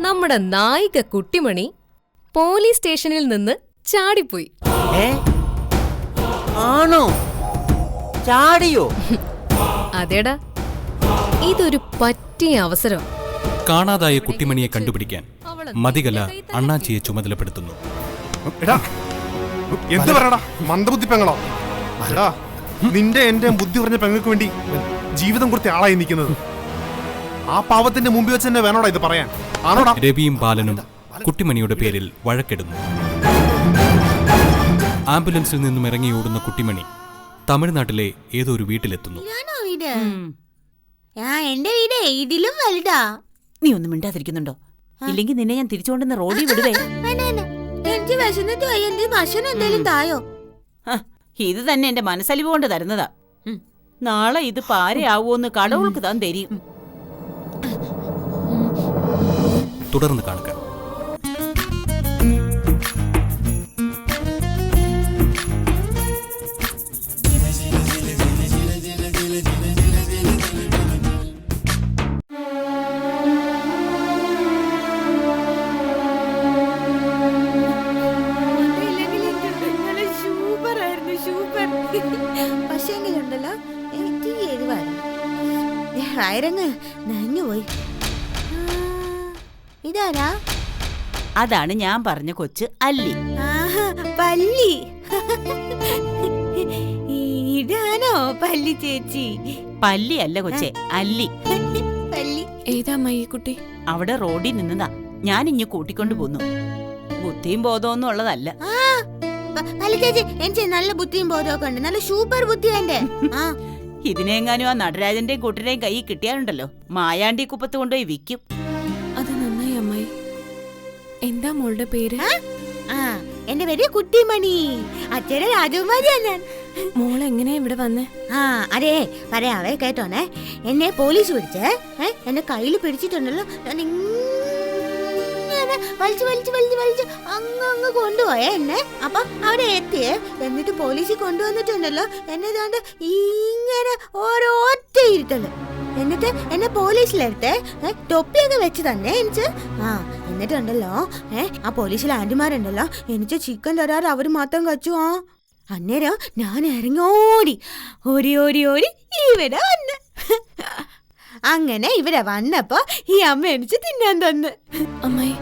നമ്മുടെ നായിക കുട്ടിമണി പോലീസ് സ്റ്റേഷനിൽ നിന്ന് ചാടിപ്പോയി. ആണോ? ചാടിയോ? അതേടാ, ഇതൊരു പറ്റിയ അവസരം. കാണാതായ കുട്ടിമണിയെ കണ്ടുപിടിക്കാൻ മതികല അണ്ണാച്ചിയെ ചുമതലപ്പെടുത്തുന്നു. എന്ത് പറയടാ മന്ദബുദ്ധി പെങ്ങളോ? നിന്റെ എന്റെ ബുദ്ധി പറഞ്ഞ പെങ്ങൾക്ക് വേണ്ടി ജീവിതം കൊടുത്ത ആളായി നിൽക്കുന്നത്. ആ പാവത്തിന്റെ മുമ്പിൽ വെച്ച് തന്നെ വേണോടാ ഇത് പറയാൻ? ആണോടാ? രവിയും ബാലനും കുട്ടിമണിയുടെ പേരിൽ വഴക്കെടുന്നു. ആംബുലൻസിൽ നിന്നും ഇറങ്ങി ഓടുന്ന കുട്ടിമണി തമിഴ്നാട്ടിലെ ഏതോ ഒരു വീട്ടിലെത്തുന്നു. എന്റെ വീട് ഇതിലും വലുതാ. നീ ഒന്നും മിണ്ടാതിരിക്കുന്നുണ്ടോ? ഇല്ലെങ്കിൽ നിന്നെ ഞാൻ തിരിച്ചുകൊണ്ടെന്ന് റോഡിൽ വിടുവേ. എനിക്ക് വിശന്നിട്ട് എന്റെ ഭക്ഷണം എന്തെങ്കിലും തായോ? ഇത് തന്നെ എന്റെ മനസ്സലിവ് കൊണ്ട് തരുന്നതാ. നാളെ ഇത് പാരയാവോന്ന് കടവുൾക്ക് താൻ തരും. തുടർന്ന് കാണുക. പക്ഷേങ്കിലുണ്ടല്ലോ എനിക്ക് വയറങ്ങ് നനഞ്ഞുപോയി. ഇതാരാ? അതാണ് ഞാൻ പറഞ്ഞ കൊച്ച് അല്ലി. പല്ലി. ഇതാണോ പല്ലി ചേച്ചി? പല്ലി അല്ല കൊച്ചെ, അല്ലി. പല്ലി ഏതാ കുട്ടി? അവിടെ റോഡിൽ നിന്നതാ. ഞാൻ ഇഞ്ഞു കൂട്ടിക്കൊണ്ടു പോന്നു. ബുദ്ധിയും ബോധമൊന്നും ഉള്ളതല്ല. ചേച്ചി എനിക്ക് നല്ല ബുദ്ധിയും ബോധമൊക്കെ ഉണ്ട്. നല്ല സൂപ്പർ ബുദ്ധി എന്റെ. ഇതിനെങ്ങാനും ആ നടരാജന്റെയും കൂട്ടരെയും കൈ കിട്ടിയാലുണ്ടല്ലോ മായാണ്ടി കുപ്പത്ത് കൊണ്ടുപോയി വിൽക്കും. അത് നന്നായി അമ്മായി. എന്താ മോളുടെ പേര്? എന്റെ പേര് കുട്ടിമണി. അച്ഛനെ രാജകുമാരിയാ ഞാൻ. മോൾ എങ്ങനെയാ ഇവിടെ വന്നേ? അതെ പറയാവേ, കേട്ടോണേ. എന്നെ പോലീസ് പിടിച്ചേ. എന്നെ കയ്യിൽ പിടിച്ചിട്ടുണ്ടല്ലോ. ഞാൻ ഇങ്ങനെ വലിച്ചു വലിച്ചു വലിച്ചു വലിച്ചു അങ്ങ് കൊണ്ടുപോയേ എന്നെ. അപ്പൊ അവിടെ എത്തിയേ. എന്നിട്ട് പോലീസിൽ കൊണ്ടുവന്നിട്ടുണ്ടല്ലോ എന്നെ ദാണ്ട് ഇങ്ങനെ ഓരോറ്റ ഇരുത്തല്. എന്നിട്ട് എന്നെ പോലീസിലെടുത്ത് തൊപ്പിയൊക്കെ വെച്ച് തന്നെ എനിക്ക്. എന്നിട്ടുണ്ടല്ലോ ആ പോലീസിലെ ആന്റിമാരുണ്ടല്ലോ എനിക്ക് ചിക്കൻ തരാറ് അവര് മാത്രം കച്ചു. അന്നേരം ഞാൻ ഇറങ്ങോടി ഓടി ഓടി ഓടി ഇവിടെ വന്ന്. അങ്ങനെ ഇവിടെ വന്നപ്പോ ഈ അമ്മ എനിക്ക് തിന്നാൻ തന്ന്. അമ്മായി,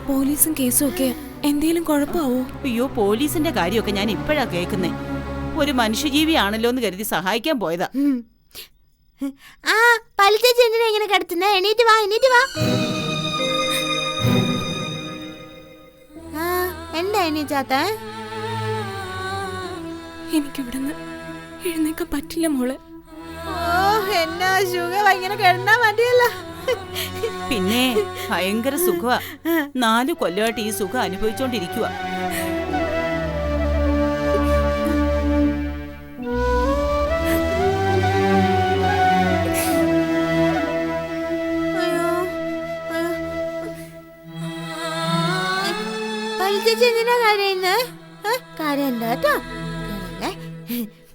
പോലീസും കേസും ഒക്കെ എന്തേലും കുഴപ്പമാവോ? അയ്യോ, പോലീസിന്റെ കാര്യമൊക്കെ ഞാൻ ഇപ്പോഴാ കേൾക്കുന്നേ. ഒരു മനുഷ്യജീവിയാണല്ലോ എന്ന് കരുതി സഹായിക്കാൻ പോയതാ. പലിച്ചേച്ചി എന്തിനാ ഇങ്ങനെ കിടത്തുന്നേ? എണീറ്റ് വാ, എണീറ്റ് വാ. എന്താ എണീച്ചാത്ത? എനിക്കിവിടുന്ന് എഴുന്നേക്കാൻ പറ്റില്ല മോളെ. എന്നാ സുഖം, ഇങ്ങനെ കിടന്നാ മതിയല്ലോ. പിന്നെ ഭയങ്കര സുഖമാ. 4 കൊല്ലമായിട്ട് ഈ സുഖം അനുഭവിച്ചോണ്ടിരിക്കുക.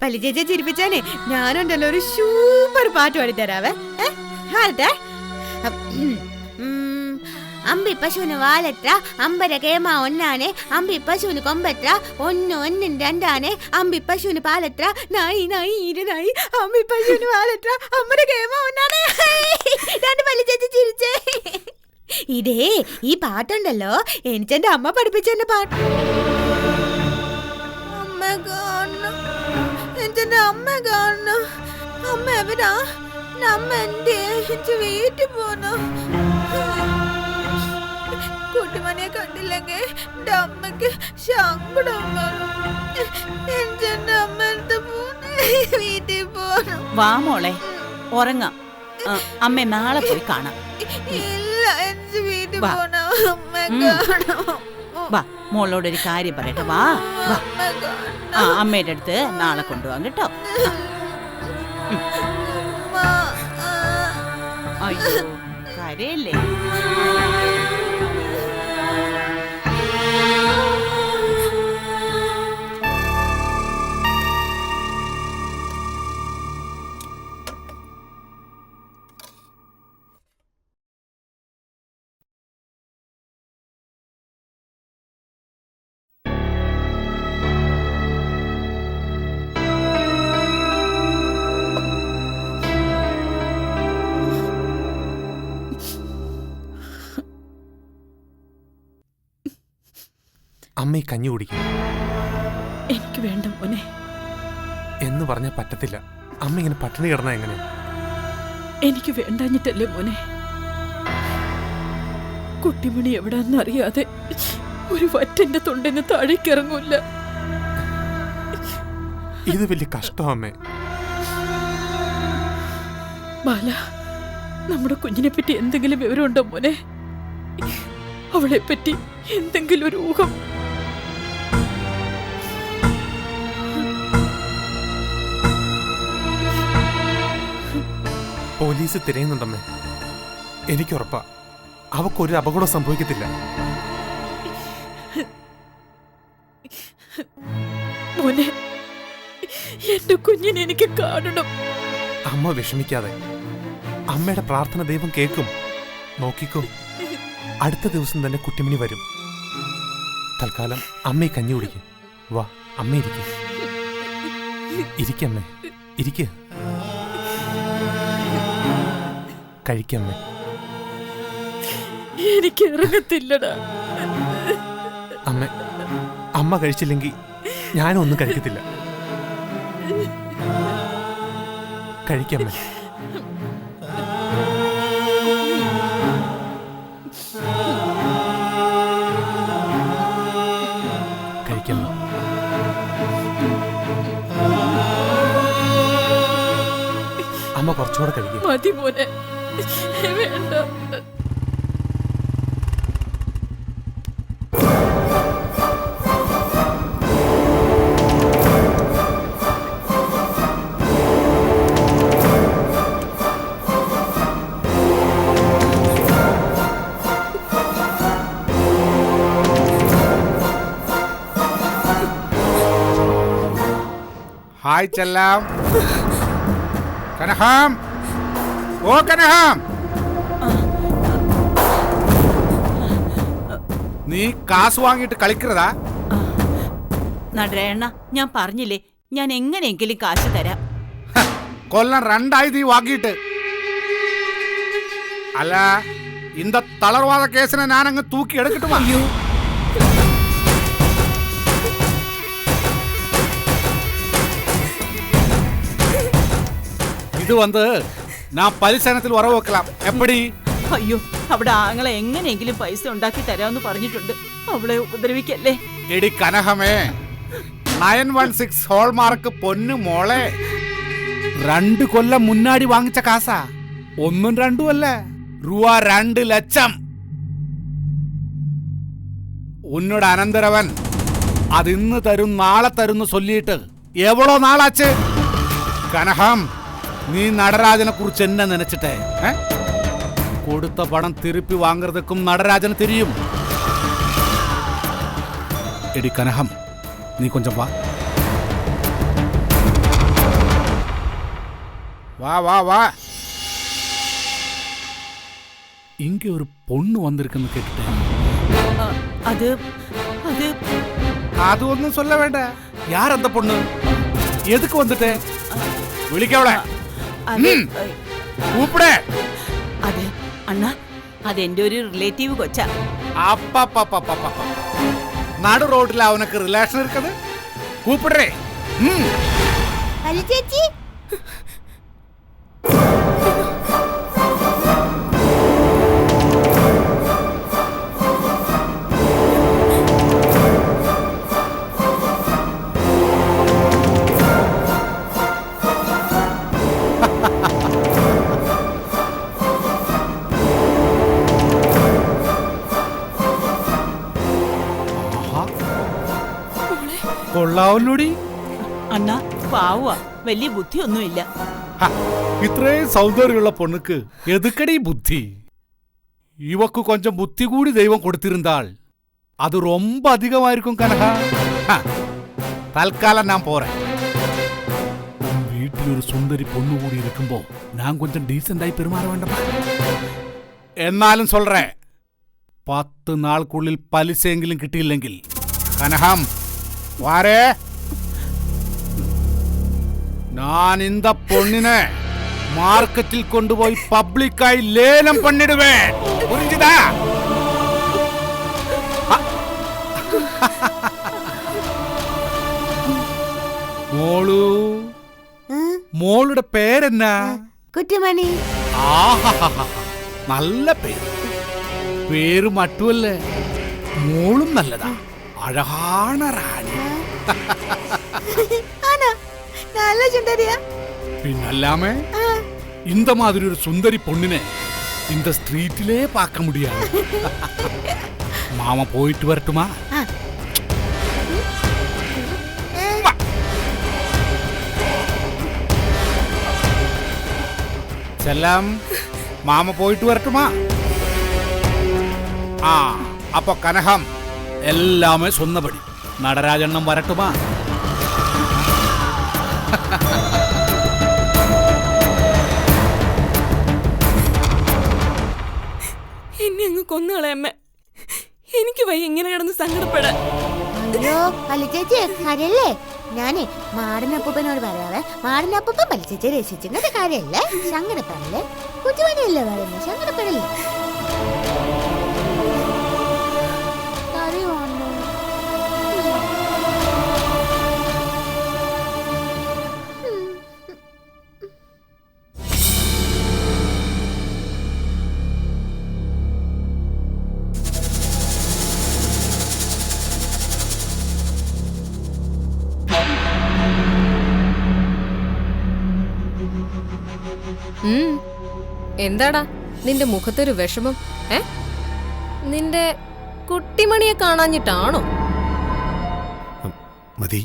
പല്ലിച്ചേച്ചിയെ ചിരിപ്പിച്ചാനേ ഞാനുണ്ടല്ലോ ഒരു സൂപ്പർ പാട്ട് പാടിത്തരാവേ. അമ്പി പശുവിന് വാലത്ര അമ്പര കേമ ഒന്നാനെ, അമ്പി പശുവിന് കൊമ്പത്ര 1 1 2 അമ്പി പശുവിന് പാലത്ര നായി നായി 2 നായി, അമ്പി പശുവിന് വാലത്ര അമ്പര കേമ ഒന്നാനെ. പല്ലിച്ചേച്ചി ചിരിച്ചേ. ഇതേ ഈ പാട്ടുണ്ടല്ലോ എനിക്കെന്റെ അമ്മ പഠിപ്പിച്ചെന്റെ പാട്ട്. അമ്മ കാണണം, എന്റെ അമ്മ കാണണം. അമ്മ എവിടാ? അമ്മ എന്റെ വീട്ടിൽ പോന്നു. കുട്ടിമണിയെ കണ്ടില്ലെങ്കിൽ എന്റെ അമ്മക്ക് സങ്കടം വരും. എന്റെ അമ്മ എടുത്ത് വീട്ടിൽ പോന്നു. വാ മോളെ, ഉറങ്ങാം. അമ്മ നാളെ പോയി കാണാം. ഇല്ല, എനിക്ക് വീട്ടിൽ പോണം. അമ്മ കാണണം. വാ, മോളോടൊരു കാര്യം പറയട്ടെ. വാ വാ, അമ്മയുടെ അടുത്ത് നാളെ കൊണ്ടുപോകാം കേട്ടോ. അയ്യോ, കരയല്ലേ. അമ്മ ഈ കഞ്ഞി കുടിക്കും. എനിക്ക് വേണ്ട മോനെ. എന്ന് പറഞ്ഞാൽ പറ്റത്തില്ല. അമ്മ ഇങ്ങനെ പട്ടിണി കിടന്നാ എങ്ങനെ? എനിക്ക് വേണ്ടാഞ്ഞിട്ടല്ലേ മോനെ. കുട്ടിമണി എവിടാന്നറിയാതെ ഒരു വറ്റന്റെ തൊണ്ടെന്ന് താഴേക്ക് ഇറങ്ങൂല. ഇത് വലിയ കഷ്ടം അമ്മേ. ബാല, നമ്മുടെ കുഞ്ഞിനെ പറ്റി എന്തെങ്കിലും വിവരമുണ്ടോ മോനെ? അവളെ പറ്റി എന്തെങ്കിലും ഒരു ഊഹം? പോലീസ് തിരയുന്നുണ്ടമ്മേ. എനിക്കുറപ്പാ അവക്കൊരു അപകടം സംഭവിക്കത്തില്ല. മോനെ, എന്റെ കുഞ്ഞിനെ എനിക്ക് കാണണം. അമ്മ വിഷമിക്കാതെ. അമ്മയുടെ പ്രാർത്ഥന ദൈവം കേൾക്കും. നോക്കിക്കോ, അടുത്ത ദിവസം തന്നെ കുട്ടിമണി വരും. തൽക്കാലം അമ്മയെ കഞ്ഞി കുടിക്കും. വാ അമ്മ ഇരിക്കും. ഇരിക്കമ്മേ, ഇരിക്ക. കഴിക്കമ്മേ. എനിക്ക് ഇറങ്ങത്തില്ലടാ. അമ്മ കഴിച്ചില്ലെങ്കിൽ ഞാനും ഒന്നും കഴിക്കത്തില്ല. കഴിക്കമ്മേ. കഴിക്കമ്മേ. അമ്മ കുറച്ചുകൂടെ കഴിക്കും. മതി മോനെ, വേണ്ട. ഹായ് ചെല്ലാം. കനഹാം, ഓ കനഹാം, നീ കാശ് വാങ്ങിയിട്ട് കളിക്കുന്നതാ? നടേണ്ണ, ഞാൻ പറഞ്ഞില്ലേ, ഞാൻ എങ്ങനെയെങ്കിലും കാശ് തരാം. കൊല്ലം 2 നീ വാങ്ങിയിട്ട്. അല്ല, இந்த തളർവാദ കേസിനെ ഞാനങ്ങ് തൂക്കി എടുക്കട്ടുമാ? ഇത് വന്ന് ഞാൻ പരിസരത്തിൽ ഉറവ് വെക്കലാം. എപ്പടി? അയ്യോ, അവിടെ ആങ്ങളെ എങ്ങനെയെങ്കിലും പൈസ ഉണ്ടാക്കി തരാമെന്ന് പറഞ്ഞിട്ടുണ്ട്. അവളെ ഉപദ്രവിക്കല്ലേ. എടി കനഹമേ, 916 ഹോൾമാർക്ക് പൊന്നു മോളെ. 2 കൊല്ലം മുന്നാടി വാങ്ങിച്ച കാസാ. 1ഉം 2ഉം അല്ല, രൂപ 2 ലക്ഷം. ഉന്നോട് അനന്തരവൻ അതിന്ന് തരും നാളെ തരുന്നു ചൊല്ലിയിട്ട് എവളോ നാളാച്ച്. കനഹം, നീ നടരാജനെ കുറിച്ച് എന്നെ നനച്ചിട്ടേ കൊടുത്ത പണം തിരുപ്പി വാങ്ങുന്നതും നടരാജന് തിരിയും. എടി കനഹം, നീ കൊഞ്ചം വാ വാ വാ വാ. ഇങ്ങ ഒരു പൊണ്ണു വന്നിരിക്കുന്നു കേട്ടിട്ടേ. അത് അത് അതൊന്നും சொல்ல വേണ്ട. യാരെന്ത പൊണ്ണ്? എതുക്ക് വന്നിട്ടേ? വിളിക്കവളെ. കൂപ്പിടേ. അതെ അണ്ണാ, അതെന്റെ ഒരു റിലേറ്റീവ് കൊച്ചാ. നടു റോഡിൽ അവനക്ക് റിലേഷൻ ഇരിക്കത്. കൂപ്പിടേ. ചേച്ചി, കൊള്ളാവല്ലോടി. അണ്ണാ പാവുക, വലിയ ബുദ്ധിയൊന്നുമില്ല. ഇത്രയും സൗന്ദര്യമുള്ള പൊണ്ണുക്ക് എതുക്കടി ബുദ്ധി? ഇവക്ക് കൊഞ്ചം ബുദ്ധി കൂടി ദൈവം കൊടുത്തിരുന്നാൾ അത് ரொம்ப அதிகமாயிருக்கும் കനഹ. തൽക്കാലം ഞാൻ പോറേ. വീട്ടിലൊരു സുന്ദരി പൊണ്ണുകൂടി ഇരിക്കുമ്പോ ഞാൻ കൊഞ്ചം ഡീസന്റായി പെരുമാറ വേണ്ട. എന്നാലും சொல்றேன், 10 നാൾക്കുള്ളിൽ പലിശയെങ്കിലും കിട്ടിയില്ലെങ്കിൽ കനഹം വാരേ, ഞാൻ இந்த പൊണ്ണിനെ മാർക്കറ്റിൽ കൊണ്ടുപോയി പബ്ലിക്കായി ലേലം പണിടുവേ. പുരിഞ്ചിതാ? പേരെന്നാ? കുട്ടിമണി. ആഹാഹാഹാ. നല്ല പേര്. പേര് മട്ടുമല്ലേ, മോളും നല്ലതാ. അഴകാണ റാണി. ആണോ? നല്ല സുന്ദരിയാ. പിന്നല്ലാമേ, இந்த மாதிரி ஒரு சுந்தரி பொண்ணுனே இந்த ஸ்ட்ரீட்டிலே பார்க்க முடியாது. மாமா போயிட்டு வரட்டுமா? செல்லம், மாமா போயிட்டு வரட்டுமா? ആ അപ്പൊ കനകം എല്ലാമേ സ്വന്തപടി. നടരാജണ്ണം വരട്ടുമാ? എന്നെ അങ്ങ് കൊന്നുകളയമ്മ. എനിക്ക് വയ്യ ഇങ്ങനെ കിടന്ന് സങ്കടപ്പെടാൻ. അയ്യോ പലിച്ചേച്ചി കാര്യല്ലേ? ഞാനേ മാടനപ്പൂപ്പനോട് പറയാവേ. മാടനപ്പൂപ്പൻ പലിച്ചേച്ചി രക്ഷിച്ചിങ്ങനത്തെ കാര്യല്ലേ? സങ്കടപ്പെടല്ലേ? കുറ്റുമണിയല്ലേ പറയുന്നത്? സങ്കടപ്പെടല്ലേ? എന്താടാ നിന്റെ മുഖത്തൊരു വിഷമം? നിന്റെ കുട്ടിമണിയെ കാണാഞ്ഞിട്ടാണോ? മതി,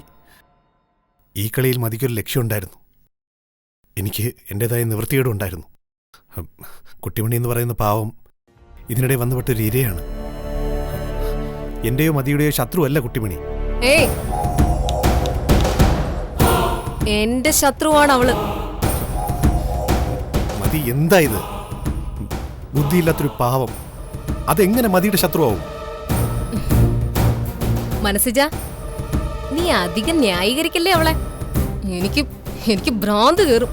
ഈ കളിയിൽ മതിക്കൊരു ലക്ഷ്യമുണ്ടായിരുന്നു. എനിക്ക് എൻ്റെതായ നിവൃത്തിയോടുണ്ടായിരുന്നു. കുട്ടിമണി എന്ന് പറയുന്ന പാവം ഇതിനിടെ വന്നുപെട്ടൊരു ഇരയാണ്. എന്റെയോ മതിയുടെയോ ശത്രുവല്ല കുട്ടിമണി. ഏയ്, എന്റെ ശത്രുവാണ് അവള്. മതി എന്താ ഇത്? ബുദ്ധിയില്ലാത്തൊരു പാവം അതെങ്ങനെ മതിയുടെ ശത്രുവാവും? മനസ്സിജ, നീ അധികം ന്യായീകരിക്കല്ലേ അവളെ. എനിക്ക് ഭ്രാന്ത് കയറും.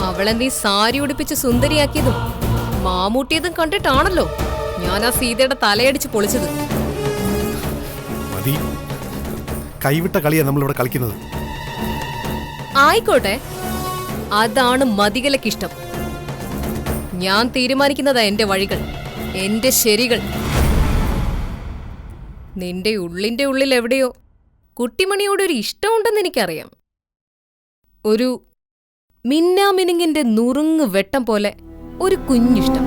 അവളെ നീ സാരി ഉടുപ്പിച്ച് സുന്ദരിയാക്കിയതും മാമൂട്ടിയതും കണ്ടിട്ടാണല്ലോ ഞാൻ ആ സീതയുടെ തലയടിച്ച് പൊളിച്ചത്. മതി, കൈവിട്ട കളിയാ നമ്മളിവിടെ കളിക്കുന്നത്. ആയിക്കോട്ടെ, അതാണ് മതികലക്കിഷ്ടം. ഞാൻ തീരുമാനിക്കുന്നതാ എന്റെ വഴികൾ, എന്റെ ശരികൾ. നിന്റെ ഉള്ളിന്റെ ഉള്ളിൽ എവിടെയോ കുട്ടിമണിയോടൊരു ഇഷ്ടമുണ്ടെന്ന് എനിക്കറിയാം. ഒരു മിന്നാമിനുങ്ങിന്റെ നുറുങ്ങ് വെട്ടം പോലെ ഒരു കുഞ്ഞിഷ്ടം.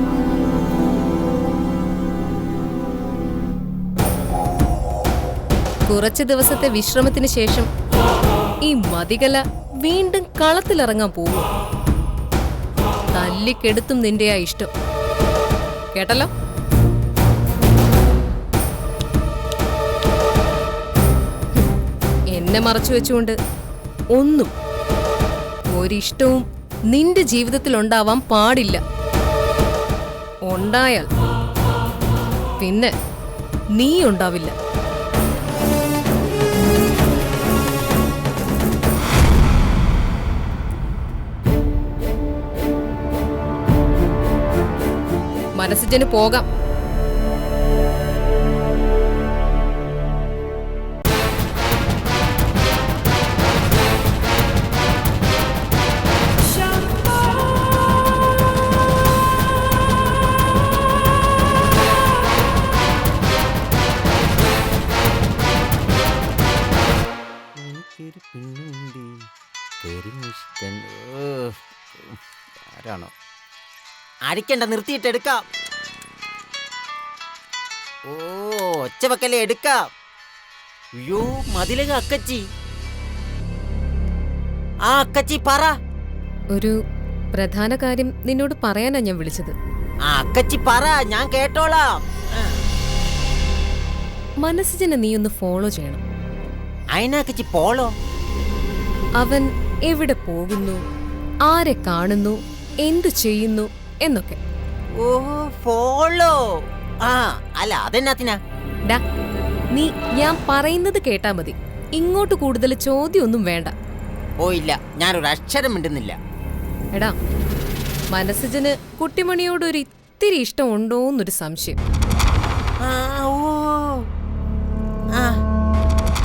കുറച്ച് ദിവസത്തെ വിശ്രമത്തിന് ശേഷം ഈ മതികല വീണ്ടും കളത്തിലിറങ്ങാൻ പോകും. തല്ലിക്കെടുത്തും നിന്റെ ആ ഇഷ്ടം. കേട്ടല്ലോ? എന്നെ മറച്ചു വെച്ചുകൊണ്ട് ഒരിഷ്ടവും നിന്റെ ജീവിതത്തിൽ ഉണ്ടാവാൻ പാടില്ല. ഉണ്ടായാൽ പിന്നെ നീ ഉണ്ടാവില്ല. മനസ്സിന് പോകാം. ആരാണോ? അടിക്കണ്ട, നിർത്തിയിട്ട് എടുക്കാം. ഓ, ഒച്ചവക്കല്ലേ, എടുക്കാം. അയ്യോ, മതിലക അക്കച്ചി. ആ അക്കച്ചി പറ. ഒരു പ്രധാന കാര്യം നിന്നോട് പറയാനാ ഞാൻ വിളിച്ചത്. ആ അക്കച്ചി പറ, ഞാൻ കേട്ടോളാം. മനസ്സിനെ നീ ഒന്ന് ഫോളോ ചെയ്യണം. അയനാക്കച്ചി പോളോ? അവൻ എവിടെ പോകുന്നു, ആരെ കാണുന്നു, എന്തു ചെയ്യുന്നു എന്നൊക്കെ. ഓ, ഫോളോ. ആ അല്ല, അതെന്നാത്തിനാ? ഡാ, നീ ഞാൻ പറയുന്നത് കേട്ടാ മതി. ഇങ്ങോട്ട് കൂടുതൽ ചോദ്യമൊന്നും വേണ്ട. ഓ ഇല്ല, ഞാനൊരു അക്ഷരം മിണ്ടുന്നില്ല. എടാ, മനസ്സിന് കുട്ടിമണിയോട് ഒരു ഇത്തിരി ഇഷ്ടം ഉണ്ടോന്നൊരു സംശയം.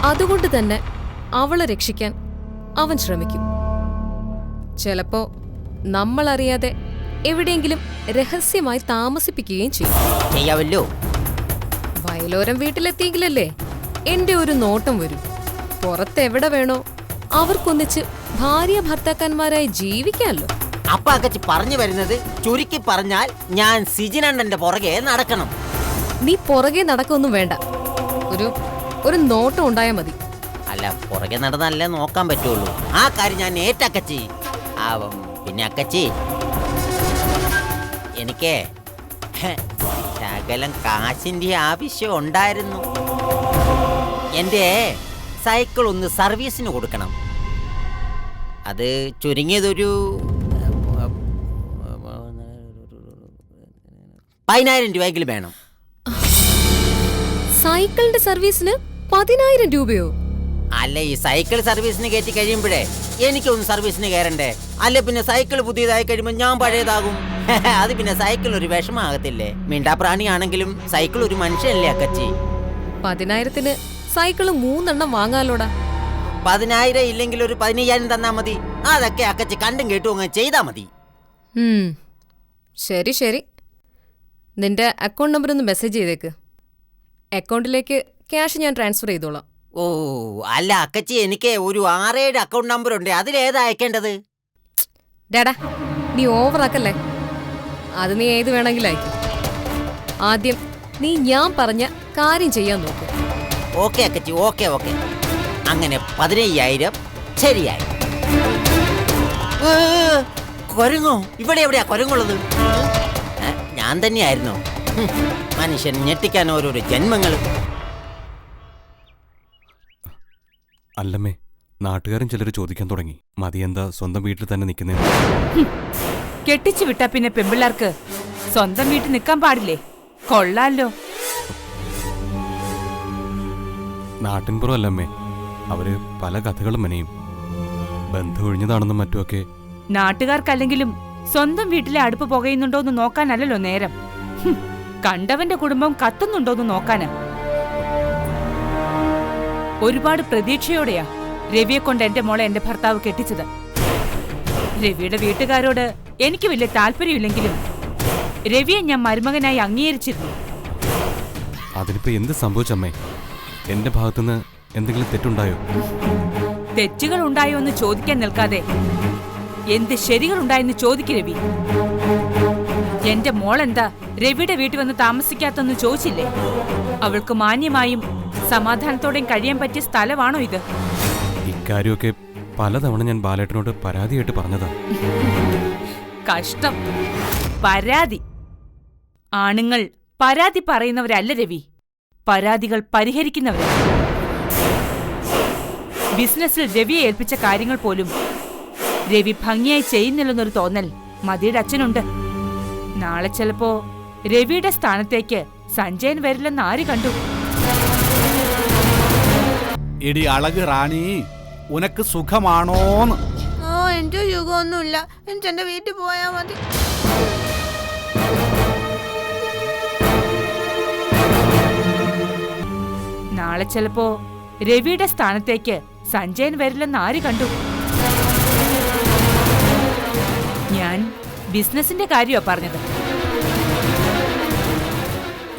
അതുകൊണ്ട് തന്നെ അവളെ രക്ഷിക്കാൻ അവൻ ശ്രമിക്കും. ചിലപ്പോ നമ്മളറിയാതെ എവിടെയെങ്കിലും രഹസ്യമായി താമസിപ്പിക്കുകയും ചെയ്യും. ചെയ്യാവല്ലോ. വയലോരം വീട്ടിലെത്തിയെങ്കിലല്ലേ എന്റെ ഒരു നോട്ടം വരും. പുറത്തെവിടെ വേണോ അവർക്കൊന്നിച്ച് ഭാര്യ ഭർത്താക്കന്മാരായി ജീവിക്കാമല്ലോ. അപ്പൊ അക്കച്ചി പറഞ്ഞു വരുന്നത് ചുരുക്കി പറഞ്ഞാൽ ഞാൻ സിജിനണ്ണന്റെ പുറകെ നടക്കണം. നീ പുറകെ നടക്കൊന്നും വേണ്ട, ഒരു നോട്ടം ഉണ്ടായാൽ മതി. അല്ല, പുറകെ നടന്നല്ലേ നോക്കാൻ പറ്റുള്ളൂ. ആ കാര്യം ഞാൻ ഏറ്റക്കച്ചി. പിന്നെ അക്കച്ചി, എനിക്ക് ശകലം കാശിന്റെ ആവശ്യം ഉണ്ടായിരുന്നു. എന്റെ സൈക്കിൾ ഒന്ന് സർവീസിന് കൊടുക്കണം. അത് ചുരുങ്ങിയതൊരു 10,000 രൂപയെങ്കിലും വേണം. സൈക്കിളിന്റെ സർവീസിന് 10,000 രൂപയോ? അല്ല, ഈ സൈക്കിൾ സർവീസിന് കയറ്റി കഴിയുമ്പോഴേ എനിക്കൊന്ന് സർവീസിന് കയറണ്ടേ? അല്ല പിന്നെ സൈക്കിൾ പുതിയതായി കഴിയുമ്പോൾ ഞാൻ പഴയതാകും. അത് പിന്നെ സൈക്കിൾ ഒരു വിഷമാകത്തില്ലേ? മിണ്ടാപ്രാണിയാണെങ്കിലും സൈക്കിൾ ഒരു മനുഷ്യനല്ലേ അക്കച്ചി? 10,000-ന് സൈക്കിള് 3 എണ്ണം വാങ്ങാലോടാ. 10,000 ഇല്ലെങ്കിൽ ഒരു 15,000 തന്നാ മതി. അതൊക്കെ അക്കച്ചി കണ്ടും കേട്ടും അങ്ങ് ചെയ്താ മതി. ശരി ശരി, നിന്റെ അക്കൗണ്ട് നമ്പർ ഒന്ന് മെസ്സേജ് ചെയ്തേക്ക്. അക്കൗണ്ടിലേക്ക് ക്യാഷ് ഞാൻ ട്രാൻസ്ഫർ ചെയ്തോളാം. ഓ അല്ല അക്കച്ചി, എനിക്ക് ഒരു 6-7 അക്കൗണ്ട് നമ്പർ ഉണ്ട്. അതിലേതാ അയക്കേണ്ടത്? ഡാടാ, നീ ഓവറാക്കല്ലേ. അത് നീ ഏത് വേണമെങ്കിലും അയക്കും. ആദ്യം നീ ഞാൻ പറഞ്ഞ കാര്യം ചെയ്യാൻ നോക്ക്. ഓക്കെ അക്കച്ചി, ഓക്കെ. അങ്ങനെ 15,000 ശരിയായി. കൊരങ്ങോ? ഇവിടെ എവിടെയാ കൊരങ്ങുള്ളത്? ഞാൻ തന്നെയായിരുന്നു. മനുഷ്യൻ ഞെട്ടിക്കാൻ ഓരോരോ ജന്മങ്ങൾ. അല്ലമ്മേ, നാട്ടുകാരും ചിലർ ചോദിക്കാൻ തുടങ്ങി, മതിയെന്താ സ്വന്തം വീട്ടിൽ തന്നെ നിൽക്കുന്നേ? കെട്ടിച്ചു വിട്ടാ പിന്നെ പെമ്പിള്ളാർക്ക് സ്വന്തം വീട്ടിൽ നിൽക്കാൻ പാടില്ലേ? കൊള്ളാലോ. നാട്ടിൻപുറം അല്ലമ്മേ, അവര് പല കഥകളും മെനയും. ബന്ധം ഒഴിഞ്ഞതാണെന്നും മറ്റുമൊക്കെ. നാട്ടുകാർക്കല്ലെങ്കിലും സ്വന്തം വീട്ടിലെ അടുപ്പ് പുകയുന്നുണ്ടോന്ന് നോക്കാനല്ലല്ലോ നേരം. കണ്ടവന്റെ കുടുംബം കത്തുന്നുണ്ടോന്ന് നോക്കാനാ. ഒരുപാട് പ്രതീക്ഷയോടെയാ രവിയെ കൊണ്ട് എന്റെ മോളെ എന്റെ ഭർത്താവ് കെട്ടിച്ചത്. രവിയുടെ വീട്ടുകാരോട് എനിക്ക് വലിയ താല്പര്യമില്ലെങ്കിലും രവിയെ ഞാൻ മരുമകനായി അംഗീകരിച്ചിരുന്നു. അതിനിപ്പോ എന്ത് സംഭവിച്ചമ്മേ? എന്റെ ഭാഗത്തുനിന്ന് എന്തെങ്കിലും തെറ്റുണ്ടായോ? തെറ്റുകൾ ഉണ്ടായോ എന്ന് ചോദിക്കാൻ നിൽക്കാതെ എന്ത് ശരികളുണ്ടായെന്ന് ചോദിക്ക് രവി. എന്റെ മോളെന്താ രവിയുടെ വീട്ടിൽ വന്ന് താമസിക്കാത്തെന്ന് ചോദിച്ചില്ലേ? അവൾക്ക് മാന്യമായും സമാധാനത്തോടെയും കഴിയാൻ പറ്റിയ സ്ഥലമാണോ ഇത്? ഇക്കാര്യമൊക്കെ പലതവണ ഞാൻ ബാലേട്ടനോട് പരാതിയായിട്ട് പറഞ്ഞതാ. കഷ്ടം. പരാതി. ആണുങ്ങൾ പരാതി പറയുന്നവരല്ല രവി, പരാതികൾ പരിഹരിക്കുന്നവരാ. ബിസിനസ്സിൽ രവിയെ ഏൽപ്പിച്ച കാര്യങ്ങൾ പോലും രവി ഭംഗിയായി ചെയ്യുന്നില്ലെന്നൊരു തോന്നൽ മതിയുടെ അച്ഛനുണ്ട്. നാളെ ചിലപ്പോ രവിയുടെ സ്ഥാനത്തേക്ക് സഞ്ജയൻ വരില്ലെന്ന് ആര് കണ്ടു? എടി അളക് റാണി, ഉനക്ക് സുഖമാണോന്ന്? എന്റെ യുഗമൊന്നുമില്ല. എനിക്ക് എന്റെ വീട്ടിൽ പോയാ മതി. നാളെ ചിലപ്പോ രവിയുടെ സ്ഥാനത്തേക്ക് സഞ്ജയൻ വരില്ലെന്ന് ആര് കണ്ടു? ഞാൻ ബിസിനസിന്റെ കാര്യമാ പറഞ്ഞത്.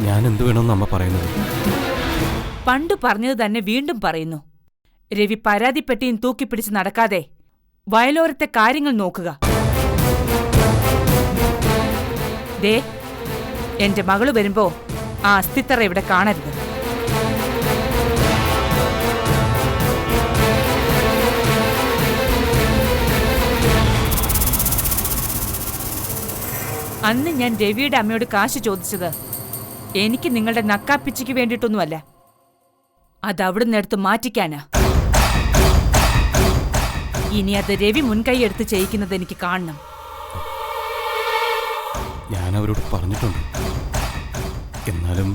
ഞാൻ എന്ത് വേണമെന്ന് അമ്മ പറയുന്നത്? പണ്ടു പറഞ്ഞത് തന്നെ വീണ്ടും പറയുന്നു. രവി പരാതിപ്പെട്ടിയും തൂക്കിപ്പിടിച്ച് നടക്കാതെ വയലോരത്തെ കാര്യങ്ങൾ നോക്കുക. ദേ, എന്റെ മകള് വരുമ്പോ ആ അസ്ഥിത്തറ ഇവിടെ കാണരുത്. അന്ന് ഞാൻ രവിയുടെ അമ്മയോട് കാശ് ചോദിച്ചത് എനിക്ക് നിങ്ങളുടെ നക്കാപ്പിച്ചിക്ക് വേണ്ടിയിട്ടൊന്നുമല്ല, അതവിടുന്ന് എടുത്ത് മാറ്റിക്കാനാ. ഇനി അത് രവി മുൻകൈയെടുത്ത് ചെയ്യിക്കുന്നത് എനിക്ക് കാണണം. ഞാൻ അവരോട് പറഞ്ഞിട്ടുണ്ട്. എന്നാലും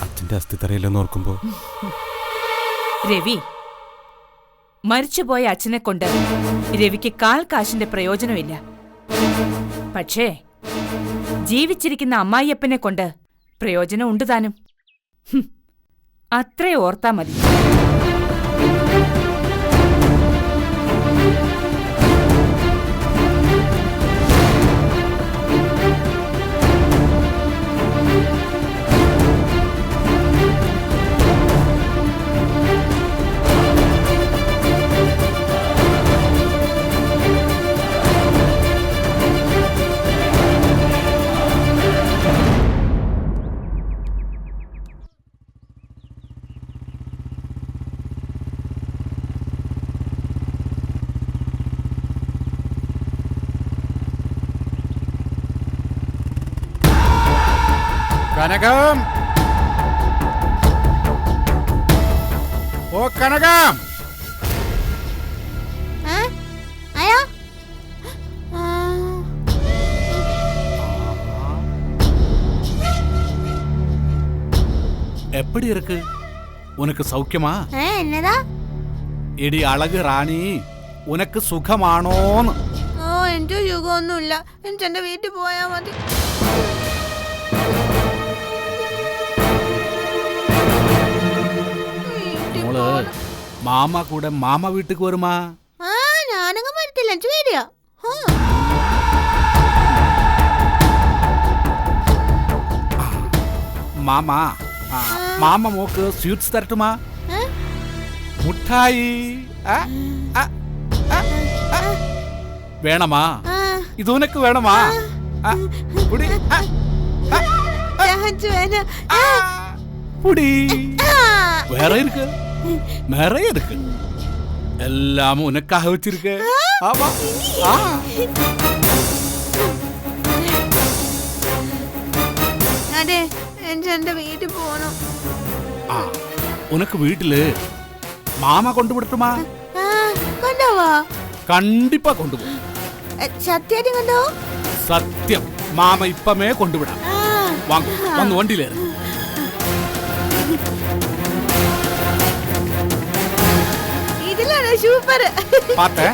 അച്ഛന്റെ അസ്ഥിത്തറയില്ലെന്ന് ഓർക്കുമ്പോ. രവി, മരിച്ചുപോയ അച്ഛനെ കൊണ്ട് രവിക്ക് കാൽ കാശിന്റെ പ്രയോജനമില്ല. പക്ഷേ ജീവിച്ചിരിക്കുന്ന അമ്മായിയപ്പനെ കൊണ്ട് പ്രയോജനം ഉണ്ട് താനും. അത്രേ ഓർത്താ മതി. കനകം, ഓ കനകം. ആയാ எப்படி இருக்கு? உனக்கு சௌக்கியமா? എന്നതാ? എടി അളക് റാണി, ഉനക്ക് സുഖമാണോന്ന്? ഓ എനിക്ക് സുഖമൊന്നുമില്ല. എനിക്ക് എന്റെ വീട്ടിൽ പോയാ മതി. മോള് മാമ കൂടെ മാമ വീട്ടിക്ക് വരുമാ? ആ ഞാനങ്ങ് വരത്തില്ല. എനിക്ക് പേടിയാ. മാമ മാമ മോക്ക് സ്വീറ്റ്സ് തരട്ടുമാ? മുട്ടായി വേണമാ? ഇത് ഉനക്ക് വേണമാ? പുടി പുടി വേറെ ഇருக்கு, நிறைய இருக்கு. எல்லாம் உனக்காக வச்சிருக்க. ஆமா. അതെ എനിക്ക് എന്റെ വീട്ടിൽ പോണം. உனக்கு வீட்டுல மாமா கொண்டு விடட்டுமா? കൊണ്ടുപോവാ? கண்டிப்பா கொண்டு போ. സത്യായിട്ട് കൊണ്ടോ? സത്യം, മാമ ഇപ്പമേ കൊണ്ടുവിടാം. വാങ്ങ, വന്ന് വണ്ടിയിലേറ്. ഇതിലാണ് സൂപ്പർ. പാത്തേ,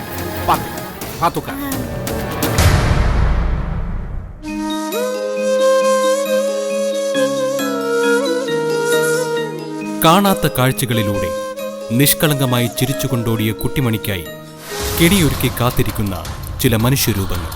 പാത്തുക്ക. കാണാത്ത കാഴ്ചകളിലൂടെ നിഷ്കളങ്കമായി ചിരിച്ചുകൊണ്ടോടിയ കുട്ടിമണിക്കായി കെണിയൊരുക്കി കാത്തിരിക്കുന്ന ചില മനുഷ്യരൂപങ്ങൾ.